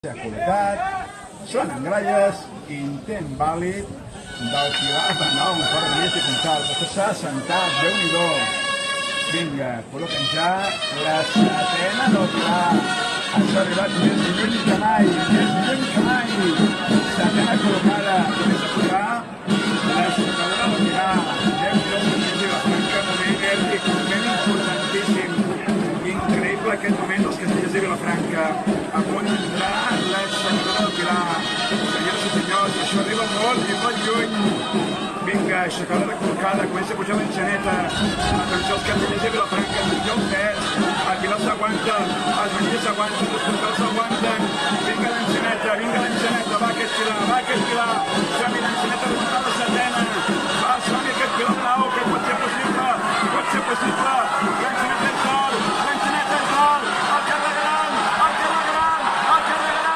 ha col·locat, són engralles, intent vàlid del Pilar de nou, fora de lleig i comptal, que s'ha assentat, Déu-n'hi-do. Vinga, col·loquen ja la setena del Pilar. Això ha arribat més lluny que mai, més lluny que mai. Setena col·locada, comença a posar la soltadora del Pilar. Déu-n'hi-do, i la Franca, moment èpic, moment importantíssim. Increïble aquest moment dels castellers de Vilafranca. A punt d'entrar la soltadora del Pilar. Senyors i senyors, això arriba molt i molt lluny. Vinga, aixecadora col·locada, comença a pujar l'enxaneta. Atenció als castellers de Vilafranca, atenció al pes. El Pilar s'aguanta, els manilles s'aguanten, els puntals s'aguanten.